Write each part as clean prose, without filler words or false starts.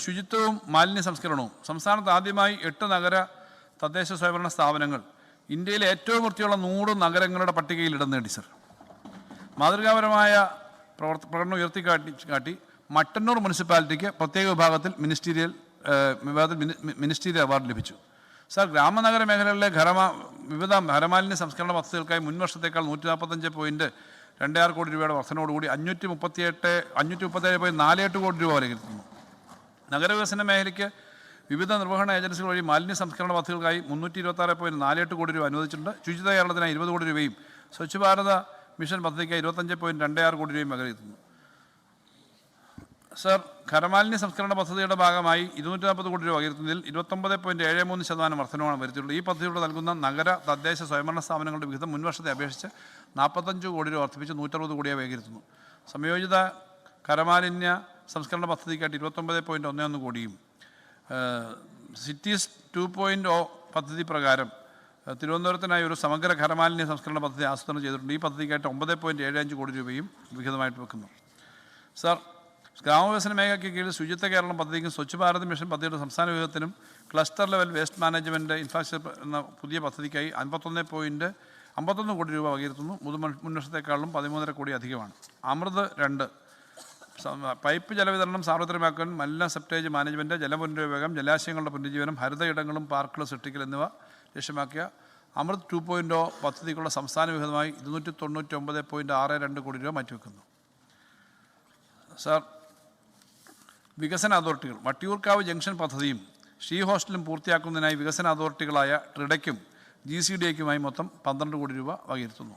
ശുചിത്വവും മാലിന്യ സംസ്കരണവും. സംസ്ഥാനത്ത് ആദ്യമായി 8 നഗര തദ്ദേശ സ്വയംഭരണ സ്ഥാപനങ്ങൾ ഇന്ത്യയിലെ ഏറ്റവും വൃത്തിയുള്ള 100 നഗരങ്ങളുടെ പട്ടികയിൽ ഇടം നേടി. സർ, മാതൃകാപരമായ പ്രകടനം ഉയർത്തിക്കാട്ടി മട്ടന്നൂർ മുനിസിപ്പാലിറ്റിക്ക് പ്രത്യേക വിഭാഗത്തിൽ മിനിസ്റ്റീരിയൽ അവാർഡ് ലഭിച്ചു. സർ, ഗ്രാമനഗര മേഖലകളിലെ വിവിധ ഖരമാലിന്യ സംസ്കരണ പദ്ധതികൾക്കായി മുൻവർഷത്തേക്കാൾ 145.26 കോടി രൂപയുടെ വർധനയോടുകൂടി 537.48 കോടി രൂപ വരെയെത്തുന്നു. നഗരവികസന മേഖലയ്ക്ക് വിവിധ നിർവഹണ ഏജൻസികൾ വഴി മാലിന്യ സംസ്കരണ പദ്ധതികൾക്കായി 326.48 കോടി രൂപ അനുവദിച്ചിട്ടുണ്ട്. ശുചിത്വ കേരളത്തിനായി 20 കോടി രൂപയും സ്വച്ഛ് ഭാരത മിഷൻ പദ്ധതിക്കായി 25.26 കോടി രൂപയും വകയിരുത്തുന്നു. സർ, ഖരമാലിന്യ സംസ്കരണ പദ്ധതിയുടെ ഭാഗമായി 240 കോടി രൂപ വകയിരുത്തുന്നതിൽ 29.73% വർധനമാണ് വരുത്തിയിട്ടുള്ളത്. ഈ പദ്ധതിയോട് നൽകുന്ന നഗര തദ്ദേശ സ്വയംഭരണ സ്ഥാപനങ്ങളുടെ വിഹിതം മുൻവർഷത്തെ അപേക്ഷിച്ച് 45 കോടി രൂപ വർദ്ധിപ്പിച്ച് 160 കോടിയായി വകയിരുത്തുന്നു. സംയോജിത ഖരമാലിന്യ സംസ്കരണ പദ്ധതിക്കായിട്ട് 29.11 കോടിയും സിറ്റീസ് 2.0 പദ്ധതി പ്രകാരം തിരുവനന്തപുരത്തിനായി ഒരു സമഗ്ര ഖരമാലിന്യ സംസ്കരണ പദ്ധതി ആസൂത്രണം ചെയ്തിട്ടുണ്ട്. ഈ പദ്ധതിക്കായിട്ട് 9.75 കോടി രൂപയും വിഹിതമായിട്ട് വെക്കുന്നു. സർ, ഗ്രാമവികസന മേഖലയ്ക്ക് കീഴിൽ ശുചിത്വ കേരളം പദ്ധതിക്കും സ്വച്ഛ് ഭാരത് മിഷൻ പദ്ധതിയുടെ സംസ്ഥാന വിഹിതത്തിനും cluster level waste management infrastructure എന്ന പുതിയ പദ്ധതിക്കായി 51 കോടി രൂപ വകയിരുത്തുന്നു. മുൻവർഷത്തെക്കാളും 13.5 കോടി അധികമാണ്. അമൃത് 2 പൈപ്പ് ജലവിതരണം സാർവത്രികമാക്കൽ, മലിന സെപ്റ്റേജ് മാനേജ്മെൻറ്റ്, ജലപുനരുപയോഗം, ജലാശയങ്ങളുടെ പുനരുജ്ജീവനം, ഹരിത ഇടങ്ങളും പാർക്കുകൾ സൃഷ്ടിക്കൽ എന്നിവ ലക്ഷ്യമാക്കിയ അമൃത് 2.0 പദ്ധതിക്കുള്ള സംസ്ഥാന വിഹിതമായി 299.62 കോടി രൂപ മാറ്റിവെക്കുന്നു. സർ, വികസന അതോറിറ്റികൾ വട്ടിയൂർക്കാവ് ജംഗ്ഷൻ പദ്ധതിയും ഷീ ഹോസ്റ്റലും പൂർത്തിയാക്കുന്നതിനായി വികസന അതോറിറ്റികളായ ട്രിഡയ്ക്കും GCDAയ്ക്കുമായി മൊത്തം 12 കോടി രൂപ വകയിരുത്തുന്നു.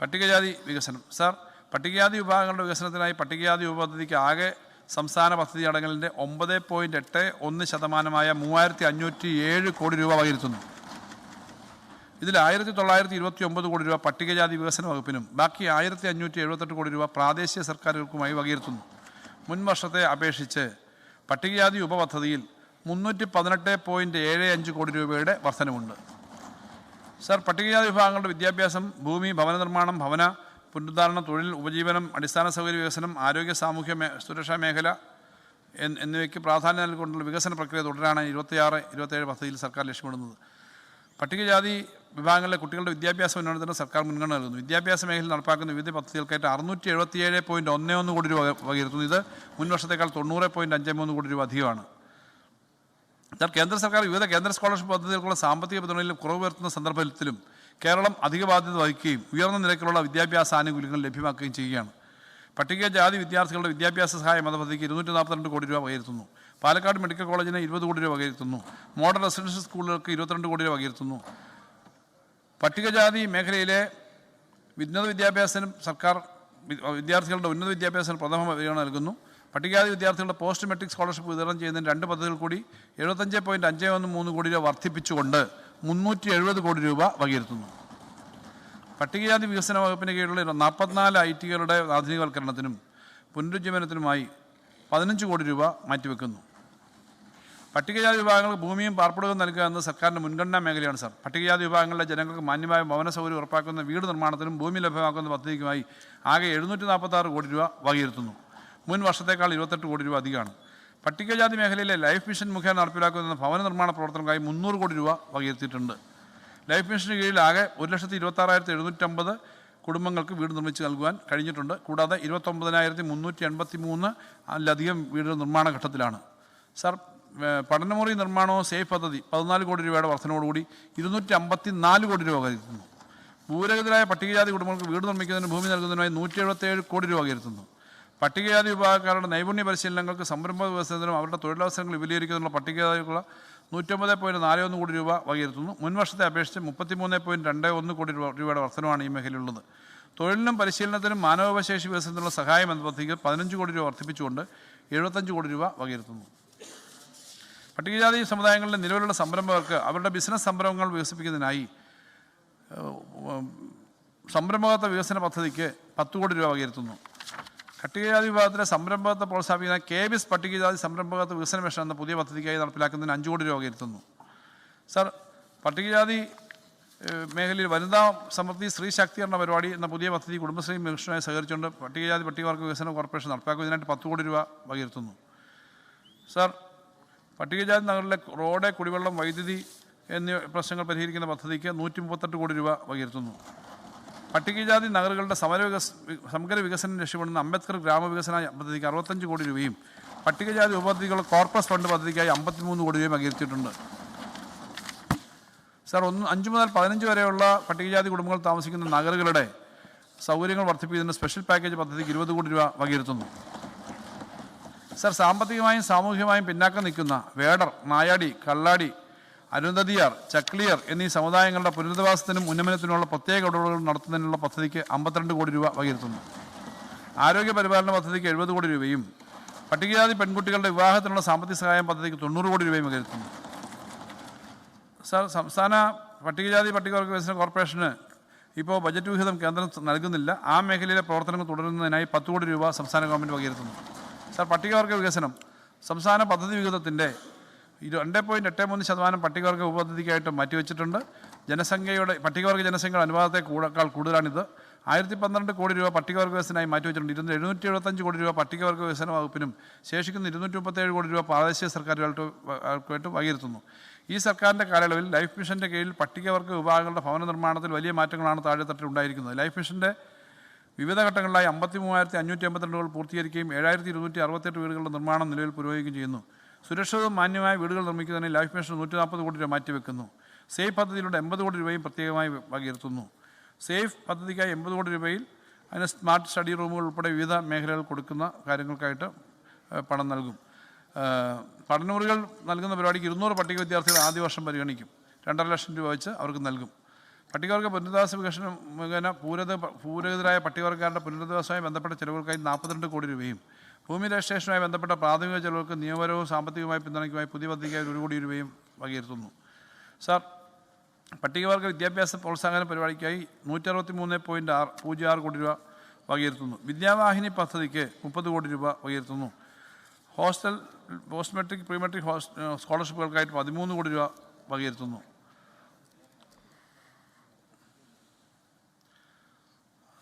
പട്ടികജാതി വികസനം. സർ, പട്ടികജാതി വിഭാഗങ്ങളുടെ വികസനത്തിനായി പട്ടികജാതി ഉപപദ്ധതിക്ക് ആകെ സംസ്ഥാന പദ്ധതി അടങ്കലിൻ്റെ 9.81% 3507 കോടി രൂപ വകയിരുത്തുന്നു. ഇതിൽ 1929 കോടി രൂപ പട്ടികജാതി വികസന വകുപ്പിനും ബാക്കി 1578 കോടി രൂപ പ്രാദേശിക സർക്കാരുകൾക്കുമായി വകയിരുത്തുന്നു. മുൻ വർഷത്തെ അപേക്ഷിച്ച് പട്ടികജാതി ഉപപദ്ധതിയിൽ 318.75 കോടി രൂപയുടെ വർധനമുണ്ട്. സർ, പട്ടികജാതി വിഭാഗങ്ങളുടെ വിദ്യാഭ്യാസം, ഭൂമി, ഭവന നിർമ്മാണം, ഭവന പുനരുദ്ധാരണം, തൊഴിൽ, ഉപജീവനം, അടിസ്ഥാന സൗകര്യ വികസനം, ആരോഗ്യ സാമൂഹ്യ സുരക്ഷാ മേഖല എന്നിവയ്ക്ക് പ്രാധാന്യം നൽകിക്കൊണ്ടുള്ള വികസന പ്രക്രിയ തുടരാനാണ് 26-27 പദ്ധതിയിൽ സർക്കാർ ലക്ഷ്യമിടുന്നത്. പട്ടികജാതി വിഭാഗങ്ങളിലെ കുട്ടികളുടെ വിദ്യാഭ്യാസ ഉന്നമനത്തിന് സർക്കാർ മുൻഗണന നൽകുന്നു. വിദ്യാഭ്യാസ മേഖലയിൽ നടപ്പാക്കുന്ന വിവിധ പദ്ധതികൾക്കായിട്ട് 677.11 കോടി രൂപ വകയിരുത്തുന്നു. ഇത് മുൻവർഷത്തേക്കാൾ 90.53 കോടി രൂപ അധികമാണ്. എന്നാൽ കേന്ദ്ര സർക്കാർ വിവിധ കേന്ദ്ര സ്കോളർഷിപ്പ് പദ്ധതികൾക്കുള്ള സാമ്പത്തിക പിന്തുണയിൽ കുറവ് വരുത്തുന്ന സന്ദർഭത്തിലും കേരളം അധിക ബാധ്യത വഹിക്കുകയും ഉയർന്ന നിരക്കിലുള്ള വിദ്യാഭ്യാസ ആനുകൂല്യങ്ങൾ ലഭ്യമാക്കുകയും ചെയ്യുകയാണ്. പട്ടികജാതി വിദ്യാർത്ഥികളുടെ വിദ്യാഭ്യാസ സഹായ എന്ന പദ്ധതിക്ക് 242 കോടി രൂപ വകയിരുത്തുന്നു. പാലക്കാട് മെഡിക്കൽ കോളേജിന് 20 കോടി രൂപ വകയിരുത്തുന്നു. മോഡൽ റെസിഡൻഷ്യൽ സ്കൂളുകൾക്ക് 22 കോടി രൂപ വകയിരുത്തുന്നു. പട്ടികജാതി മേഖലയിലെ വിദ്യാർത്ഥികളുടെ ഉന്നത വിദ്യാഭ്യാസത്തിന് പ്രഥമ പരിഗണന നൽകുന്നു. പട്ടികജാതി വിദ്യാർത്ഥികളുടെ പോസ്റ്റ് മെട്രിക് സ്കോളർഷിപ്പ് വിതരണം ചെയ്യുന്നതിന് 2 പദ്ധതികൾ കൂടി 75.513 കോടി രൂപ വർദ്ധിപ്പിച്ചുകൊണ്ട് 370 കോടി രൂപ വകയിരുത്തുന്നു. പട്ടികജാതി വികസന വകുപ്പിന് കീഴിലുള്ള 44 ITകളുടെ ആധുനികവൽക്കരണത്തിനും പുനരുജ്ജീവനത്തിനുമായി 15 കോടി രൂപ മാറ്റിവെക്കുന്നു. പട്ടികജാതി വിഭാഗങ്ങൾക്ക് ഭൂമിയും പാർപ്പിടവും നൽകുക എന്നത് സർക്കാരിൻ്റെ മുൻഗണനാ മേഖലയാണ്. സർ, പട്ടികജാതി വിഭാഗങ്ങളിലെ ജനങ്ങൾക്ക് മാന്യമായ ഭവന സൗകര്യം ഉറപ്പാക്കുന്ന വീട് നിർമ്മാണത്തിനും ഭൂമി ലഭ്യമാക്കുന്ന പദ്ധതിക്കുമായി ആകെ 746 കോടി രൂപ വകയിരുത്തുന്നു. മുൻ വർഷത്തേക്കാൾ 28 കോടി രൂപ അധികമാണ്. പട്ടികജാതി മേഖലയിലെ ലൈഫ് മിഷൻ മുഖേന നടപ്പിലാക്കുന്ന ഭവന നിർമ്മാണ പ്രവർത്തനങ്ങൾക്കായി 300 കോടി രൂപ വകയിരുത്തിയിട്ടുണ്ട്. ലൈഫ് മിഷന് കീഴിൽ ആകെ 1,26,750 കുടുംബങ്ങൾക്ക് വീട് നിർമ്മിച്ച് നൽകുവാൻ കഴിഞ്ഞിട്ടുണ്ട്. കൂടാതെ 29,383 വീടുകൾ നിർമ്മാണ ഘട്ടത്തിലാണ്. സർ, പഠനമുറി നിർമ്മാണവും സേഫ് പദ്ധതി 14 കോടി രൂപയുടെ വർധനയോടുകൂടി 254 കോടി രൂപ വകയിരുത്തുന്നു. ഭൂരഹിതരായ പട്ടികജാതി കുടുംബങ്ങൾക്ക് വീട് നിർമ്മിക്കുന്നതിന് ഭൂമി നൽകുന്നതിനായി 177 കോടി രൂപ വകയിരുത്തുന്നു. പട്ടികജാതി വിഭാഗക്കാരുടെ നൈപുണ്യ പരിശീലനങ്ങൾക്ക് സംരംഭ വികസനത്തിനും അവരുടെ തൊഴിലവസരങ്ങൾ വിപുലീകരിക്കുന്നതിനുള്ള പട്ടികജാതിക്കുള്ള 109.41 കോടി രൂപ വകയിരുത്തുന്നു. മുൻവർഷത്തെ അപേക്ഷിച്ച് 33.21 കോടി രൂപയുടെ വർധനമാണ് ഈ മേഖലയിലുള്ളത്. തൊഴിലിനും പരിശീലനത്തിനും മാനവശേഷി വികസനത്തിനുള്ള സഹായം എന്ന പദ്ധതിക്ക് 15 കോടി രൂപ വർദ്ധിപ്പിച്ചുകൊണ്ട് 75 കോടി രൂപ വകയിരുത്തുന്നു. പട്ടികജാതി സമുദായങ്ങളിലെ നിലവിലുള്ള സംരംഭകർക്ക് അവരുടെ ബിസിനസ് സംരംഭങ്ങൾ വികസിപ്പിക്കുന്നതിനായി സംരംഭകത്വ വികസന പദ്ധതിക്ക് 10 കോടി രൂപ വകയിരുത്തുന്നു. പട്ടികജാതി വിഭാഗത്തിലെ സംരംഭകത്വത്തെ പ്രോത്സാഹിപ്പിക്കുന്ന KBIS പട്ടികജാതി സംരംഭകത്വ വികസന മിഷൻ എന്ന പുതിയ പദ്ധതിക്കായി നടപ്പിലാക്കുന്നതിന് 5 കോടി രൂപ വകയിരുത്തുന്നു. സർ, പട്ടികജാതി മേഖലയിൽ വനിതാ സമൃദ്ധി സ്ത്രീ ശാക്തീകരണ പരിപാടി എന്ന പുതിയ പദ്ധതി കുടുംബശ്രീ മിഷനുമായി സഹകരിച്ചുകൊണ്ട് പട്ടികജാതി പട്ടികവർഗ വികസന കോർപ്പറേഷൻ നടപ്പാക്കുന്നതിനായിട്ട് 10 കോടി രൂപ വകയിരുത്തുന്നു. സാർ, പട്ടികജാതി നഗറിലെ റോഡ്, കുടിവെള്ളം, വൈദ്യുതി എന്നീ പ്രശ്നങ്ങൾ പരിഹരിക്കുന്ന പദ്ധതിക്ക് 138 കോടി രൂപ വകയിരുത്തുന്നു. പട്ടികജാതി നഗറുകളുടെ സമഗ്ര വികസനം ലക്ഷ്യമിടുന്ന അംബേദ്കർ ഗ്രാമവികസന പദ്ധതിക്ക് 65 കോടി രൂപയും പട്ടികജാതി ഉപപദ്ധതികളുടെ കോർപ്പസ് ഫണ്ട് പദ്ധതിക്കായി 53 കോടി രൂപയും വകയിരുത്തിയിട്ടുണ്ട്. സാർ, 5 മുതൽ 15 വരെയുള്ള പട്ടികജാതി കുടുംബങ്ങൾ താമസിക്കുന്ന നഗറുകളുടെ സൗകര്യങ്ങൾ വർദ്ധിപ്പിക്കുന്നതിന് സ്പെഷ്യൽ പാക്കേജ് പദ്ധതിക്ക് 20 കോടി രൂപ വകയിരുത്തുന്നു. സാർ, സാമ്പത്തികമായും സാമൂഹികമായും പിന്നാക്കം നിൽക്കുന്ന വേടർ, നായാടി, കള്ളാടി, അരുന്ധതിയാർ, ചക്ലിയർ എന്നീ സമുദായങ്ങളുടെ പുനരധിവാസത്തിനും ഉന്നമനത്തിനുമുള്ള പ്രത്യേക ഇടപെടലുകൾ നടത്തുന്നതിനുള്ള പദ്ധതിക്ക് 52 കോടി രൂപ വകയിരുത്തുന്നു. ആരോഗ്യ പരിപാലന പദ്ധതിക്ക് 70 കോടി രൂപയും പട്ടികജാതി പെൺകുട്ടികളുടെ വിവാഹത്തിനുള്ള സാമ്പത്തിക സഹായം പദ്ധതിക്ക് 90 കോടി രൂപയും വകയിരുത്തുന്നു. സാർ, സംസ്ഥാന പട്ടികജാതി പട്ടികവർഗ വികസന കോർപ്പറേഷന് ഇപ്പോൾ ബജറ്റ് വിഹിതം കേന്ദ്രം നൽകുന്നില്ല. ആ മേഖലയിലെ പ്രവർത്തനങ്ങൾ തുടരുന്നതിനായി 10 കോടി രൂപ സംസ്ഥാന ഗവൺമെൻറ് വകയിരുത്തുന്നു. സാർ, പട്ടികവർഗ വികസനം സംസ്ഥാന പദ്ധതി വിഹിതത്തിൻ്റെ 2.83% പട്ടികവർഗ ഉപപദ്ധതിക്കായിട്ട് മാറ്റിവെച്ചിട്ടുണ്ട്. പട്ടികവർഗ ജനസംഖ്യയുടെ അനുപാതത്തെക്കാൾ കൂടുതലാണിത്. 1012 കോടി രൂപ പട്ടികവർഗ വികസനമായി മാറ്റിവെച്ചിട്ടുണ്ട്. 775 കോടി രൂപ പട്ടികവർഗ വികസന വകുപ്പിനും ശേഷിക്കുന്ന 237 കോടി രൂപ പ്രാദേശിക സർക്കാരുകൾക്കായിട്ട് വകയിരുത്തുന്നു. ഈ സർക്കാരിൻ്റെ കാലയളവിൽ ലൈഫ് മിഷൻ്റെ കീഴിൽ പട്ടികവർഗ വിഭാഗങ്ങളുടെ ഭവന നിർമ്മാണത്തിൽ വലിയ മാറ്റങ്ങളാണ് താഴെത്തട്ടിൽ ഉണ്ടായിരിക്കുന്നത്. ലൈഫ് മിഷൻ്റെ വിവിധ ഘട്ടങ്ങളിലായി 53,552 പൂർത്തീകരിക്കുകയും 7,268 വീടുകളുടെ നിർമ്മാണം നിലവിൽ പുരോഗമിക്കുകയും ചെയ്യുന്നു. സുരക്ഷിതവും മാന്യമായ വീടുകൾ നിർമ്മിക്കുന്നതിന് ലൈഫ് മിഷൻ 140 കോടി രൂപ മാറ്റിവെക്കുന്നു. സേഫ് പദ്ധതിയിലൂടെ 80 കോടി രൂപയും പ്രത്യേകമായി വകയിരുത്തുന്നു. സേഫ് പദ്ധതിക്കായി 80 കോടി രൂപയിൽ അതിന് സ്മാർട്ട് സ്റ്റഡി റൂമുകൾ ഉൾപ്പെടെ വിവിധ മേഖലകൾ കൊടുക്കുന്ന കാര്യങ്ങൾക്കായിട്ട് പണം നൽകും. പഠനമുറികൾ നൽകുന്ന പരിപാടിക്ക് 200 പട്ടിക വിദ്യാർത്ഥികൾ ആദ്യ വർഷം പരിഗണിക്കും. 2.5 ലക്ഷം രൂപ വെച്ച് അവർക്ക് നൽകും. പട്ടികവർഗ പുനരധിവാസ വികസനം മുഖേന പൂരഹിതരായ പട്ടികവർഗക്കാരുടെ പുനരധിവാസവുമായി ബന്ധപ്പെട്ട ചെലവുകൾക്കായി 42 കോടി രൂപയും ഭൂമി രജിസ്ട്രേഷനുമായി ബന്ധപ്പെട്ട പ്രാഥമിക ചെലവുകൾക്ക് നിയമപരവും സാമ്പത്തികമായി പിന്തുണയ്ക്കുമായി പുതിയ പദ്ധതിക്കായി 1 കോടി രൂപയും വകയിരുത്തുന്നു. സാർ, പട്ടികവർഗ വിദ്യാഭ്യാസ പ്രോത്സാഹന പരിപാടിക്കായി 163.06 കോടി രൂപ വകയിരുത്തുന്നു. വിദ്യാവാഹിനി പദ്ധതിക്ക് 30 കോടി രൂപ വകയിരുത്തുന്നു. പോസ്റ്റ് മെട്രിക് പ്രീ മെട്രിക് സ്കോളർഷിപ്പുകൾക്കായിട്ട് 13 കോടി രൂപ വകയിരുത്തുന്നു.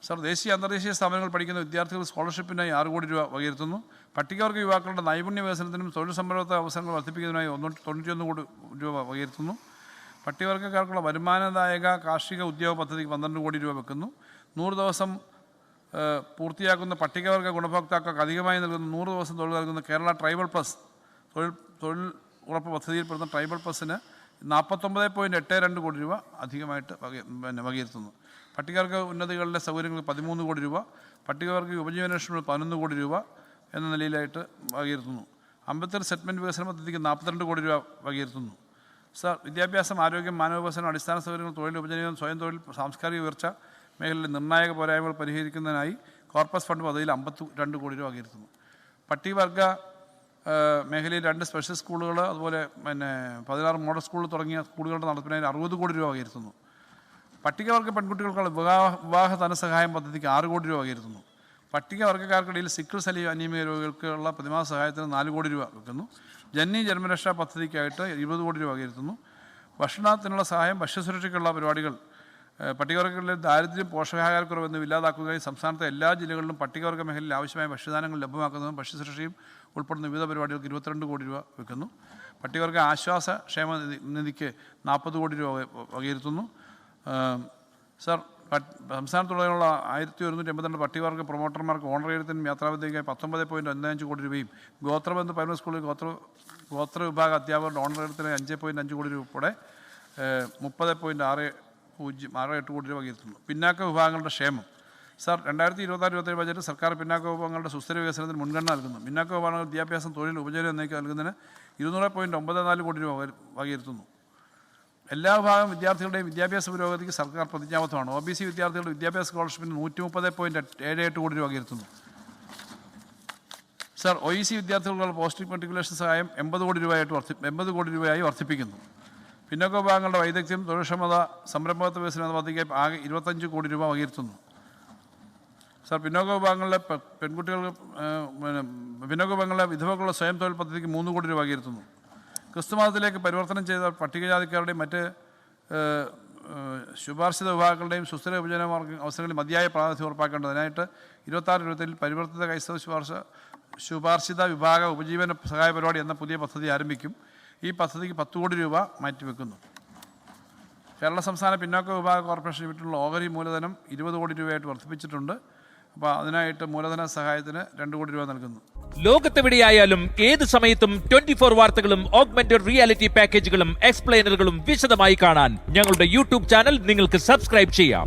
സാർ, ദേശീയ അന്തർദേശീയ സ്ഥാപനങ്ങൾ പഠിക്കുന്ന വിദ്യാർത്ഥികൾ സ്കോളർഷിപ്പിനായി 6 കോടി രൂപ വകയിരുത്തുന്നു. പട്ടികവർഗ യുവാക്കളുടെ നൈപുണ്യ വികസനത്തിനും തൊഴിൽ സംരംഭത്തെ അവസരങ്ങൾ വർദ്ധിപ്പിക്കുന്നതിനായി 91 കോടി രൂപ വകയിരുത്തുന്നു. പട്ടികവർഗക്കാർക്കുള്ള വരുമാനദായക കാർഷിക ഉദ്യോഗ പദ്ധതിക്ക് 12 കോടി രൂപ വെക്കുന്നു. 100 ദിവസം പൂർത്തിയാക്കുന്ന പട്ടികവർഗ ഗുണഭോക്താക്കൾക്ക് അധികമായി നൽകുന്ന 100 ദിവസം തൊഴിൽ നൽകുന്ന കേരള ട്രൈബൽ പ്ലസ് തൊഴിൽ ഉറപ്പ് പദ്ധതിയിൽപ്പെടുന്ന ട്രൈബൽ പ്ലസിന് 49.82 കോടി രൂപ അധികമായിട്ട് വകയിരുത്തുന്നു. പട്ടികവർഗ ഉന്നതികളുടെ സൗകര്യങ്ങൾക്ക് 13 കോടി രൂപ, പട്ടികവർഗ ഉപജീവനക്ഷേമത്തിന് 11 കോടി രൂപ എന്ന നിലയിലായിട്ട് വകയിരുത്തുന്നു. അംബേദ്കർ സെറ്റിൽമെൻറ്റ് വികസന പദ്ധതിക്ക് 42 കോടി രൂപ വകയിരുത്തുന്നു. സാർ, വിദ്യാഭ്യാസം, ആരോഗ്യം, മാനവ വികസനം, അടിസ്ഥാന സൗകര്യങ്ങൾ, തൊഴിൽ ഉപജീവനം, സ്വയം തൊഴിൽ, സാംസ്കാരിക ഉയർച്ച മേഖലയിലെ നിർണായക പോരായ്മകൾ പരിഹരിക്കുന്നതിനായി കോർപ്പസ് ഫണ്ട് പദ്ധതിയിൽ 52 കോടി രൂപ വകയിരുത്തുന്നു. പട്ടികവർഗ മേഖലയിൽ 2 സ്പെഷ്യൽ സ്കൂളുകൾ, അതുപോലെ 16 മോഡൽ സ്കൂളുകൾ തുടങ്ങിയ സ്കൂളുകളുടെ നടത്തിപ്പിനായി 60 കോടി രൂപ വകയിരുത്തുന്നു. പട്ടികവർഗ പെൺകുട്ടികൾക്കുള്ള വിവാഹ ധനസഹായം പദ്ധതിക്ക് 6 കോടി രൂപ വകയിരുത്തുന്നു. പട്ടികവർഗക്കാർക്കിടയിൽ സിക്കിൾ സെൽ അനീമിയ രോഗികൾക്കുള്ള പ്രതിമാസ സഹായത്തിന് 4 കോടി രൂപ വെക്കുന്നു. ജന്മരക്ഷാ പദ്ധതിക്കായിട്ട് 20 കോടി രൂപ വകയിരുത്തുന്നു. ഭക്ഷണത്തിനുള്ള സഹായം, ഭക്ഷ്യസുരക്ഷയ്ക്കുള്ള പരിപാടികൾ, പട്ടികവർഗങ്ങളിലെ ദാരിദ്ര്യം, പോഷകാഹാരക്കുറവ് എന്നിവ ഇല്ലാതാക്കുന്നതിനായി സംസ്ഥാനത്തെ എല്ലാ ജില്ലകളിലും പട്ടികവർഗ മേഖലയിൽ ആവശ്യമായ ഭക്ഷ്യധാന്യങ്ങൾ ലഭ്യമാക്കുന്നതും ഭക്ഷ്യസുരക്ഷയും ഉൾപ്പെടുന്ന വിവിധ പരിപാടികൾക്ക് 22 കോടി രൂപ വെക്കുന്നു. പട്ടികവർഗ ആശ്വാസ ക്ഷേമ നിധിക്ക് 40 കോടി രൂപ വകയിരുത്തുന്നു. സാർ, സംസ്ഥാനത്തുടനീളമുള്ള 1182 പട്ടികവർഗ പ്രൊമോട്ടർമാർക്ക് ഓണറേറിയത്തിനും യാത്രാപദ്ധതിക്കായി 19.15 കോടി രൂപയും ഗോത്രബന്ധു പ്രൈമറി സ്കൂളിൽ ഗോത്ര വിഭാഗ അധ്യാപകരുടെ ഓണറേറിയത്തിന് 5.5 കോടി രൂപ ഉൾപ്പെടെ 30.68 കോടി രൂപ വകയിരുത്തുന്നു. പിന്നാക്ക വിഭാഗങ്ങളുടെ ക്ഷേമം. സാർ, 2026-27 ബജറ്റ് സർക്കാർ പിന്നാക്ക വിഭാഗങ്ങളുടെ സുസ്ഥിര വികസനത്തിന് മുൻഗണന നൽകുന്നു. പിന്നാക്ക വിഭാഗങ്ങൾ വിദ്യാഭ്യാസം, തൊഴിൽ, ഉപജീവനം എന്നിവയ്ക്ക് നൽകുന്നതിന് 200.94 കോടി രൂപ വകയിരുത്തുന്നു. എല്ലാ വിഭാഗം വിദ്യാർത്ഥികളുടെയും വിദ്യാഭ്യാസ പുരോഗതിക്ക് സർക്കാർ പ്രതിജ്ഞാബദ്ധമാണ്. OBC വിദ്യാർത്ഥികളുടെ വിദ്യാഭ്യാസ സ്കോളർഷിപ്പിന് 130.78 കോടി രൂപ വകയിരുത്തുന്നു. സാർ, OEC വിദ്യാർത്ഥികൾക്കുള്ള പോസ്റ്റ് മെട്രിക്കുലേഷൻ സഹായം 80 കോടി രൂപയായി വർദ്ധിപ്പിക്കുന്നു. പിന്നോക്ക വിഭാഗങ്ങളുടെ വൈദഗ്ധ്യം, തൊഴിൽക്ഷമത, സംരംഭകത്വ വികസന പദ്ധതിക്കായി ആകെ 25 കോടി രൂപ വകയിരുത്തുന്നു. സാർ, പിന്നോക്ക വിഭാഗങ്ങളിലെ വിധവകളുടെ സ്വയം തൊഴിൽ പദ്ധതിക്ക് 3 കോടി രൂപ വകയിരുത്തുന്നു. ക്രിസ്തുമതത്തിലേക്ക് പരിവർത്തനം ചെയ്ത പട്ടികജാതിക്കാരുടെയും മറ്റ് ശുപാർശിത വിഭാഗങ്ങളുടെയും സുസ്ഥിര വിഭജന അവസരങ്ങളിൽ മതിയായ പ്രാതിനിധ്യം ഉറപ്പാക്കേണ്ടതിനായിട്ട് 26-27 പരിവർത്തിത ക്രൈസ്തവ ശുപാർശ ശുപാർശിത വിഭാഗ ഉപജീവന സഹായ പരിപാടി എന്ന പുതിയ പദ്ധതി ആരംഭിക്കും. ഈ പദ്ധതിക്ക് 10 കോടി രൂപ മാറ്റിവെക്കുന്നു. കേരള സംസ്ഥാന പിന്നോക്ക വിഭാഗ കോർപ്പറേഷൻ ലിമിറ്റിലുള്ള ഓഹരി മൂലധനം 20 കോടി രൂപയായിട്ട് വർദ്ധിപ്പിച്ചിട്ടുണ്ട്. അപ്പോൾ അതിനായിട്ട് മൂലധന സഹായത്തിന് 2 കോടി രൂപ നൽകുന്നു. ലോകത്തെവിടെയായാലും ഏത് സമയത്തും 24 വാർത്തകളും ഓഗ്മെന്റഡ് റിയാലിറ്റി പാക്കേജുകളും എക്സ്പ്ലെയിനറുകളും വിശദമായി കാണാൻ ഞങ്ങളുടെ യൂട്യൂബ് ചാനൽ നിങ്ങൾക്ക് സബ്സ്ക്രൈബ് ചെയ്യാം.